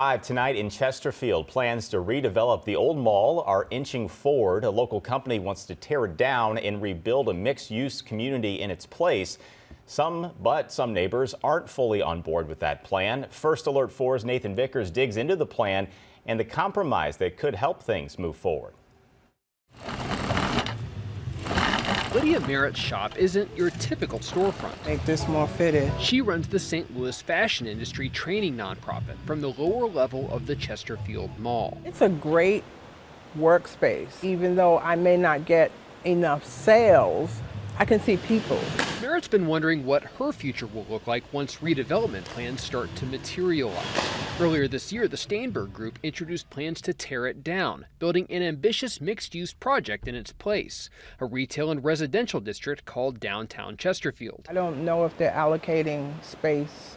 Tonight in Chesterfield, plans to redevelop the old mall are inching forward. A local company wants to tear it down and rebuild a mixed-use community in its place. Some neighbors aren't fully on board with that plan. First Alert 4's Nathan Vickers digs into the plan and the compromise that could help things move forward. Lydia Merritt's shop isn't your typical storefront. Make this more fitted. She runs the St. Louis fashion industry training nonprofit from the lower level of the Chesterfield Mall. It's a great workspace. Even though I may not get enough sales, I can see people. Merritt's been wondering what her future will look like once redevelopment plans start to materialize. Earlier this year, the Steinberg Group introduced plans to tear it down, building an ambitious mixed-use project in its place, a retail and residential district called Downtown Chesterfield. I don't know if they're allocating space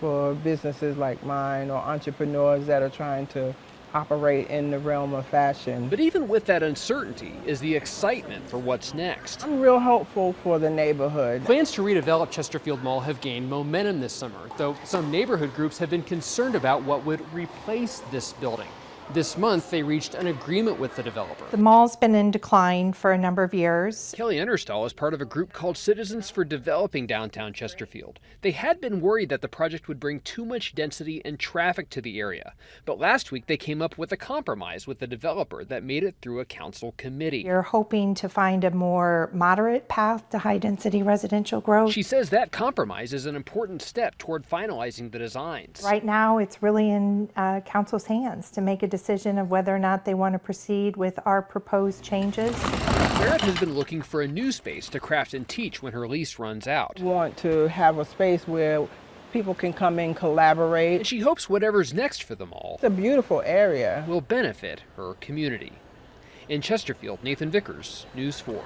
for businesses like mine or entrepreneurs that are trying to operate in the realm of fashion. But even with that uncertainty is the excitement for what's next. I'm real hopeful for the neighborhood. Plans to redevelop Chesterfield Mall have gained momentum this summer, though some neighborhood groups have been concerned about what would replace this building. This month, they reached an agreement with the developer. The mall's been in decline for a number of years. Kelly Enderstall is part of a group called Citizens for Developing Downtown Chesterfield. They had been worried that the project would bring too much density and traffic to the area. But last week, they came up with a compromise with the developer that made it through a council committee. You're hoping to find a more moderate path to high-density residential growth. She says that compromise is an important step toward finalizing the designs. Right now, it's really in council's hands to make a decision of whether or not they want to proceed with our proposed changes. Merritt has been looking for a new space to craft and teach when her lease runs out. I want to have a space where people can come in, collaborate. And she hopes whatever's next for the mall It's a beautiful area. will benefit her community. In Chesterfield, Nathan Vickers, News 4.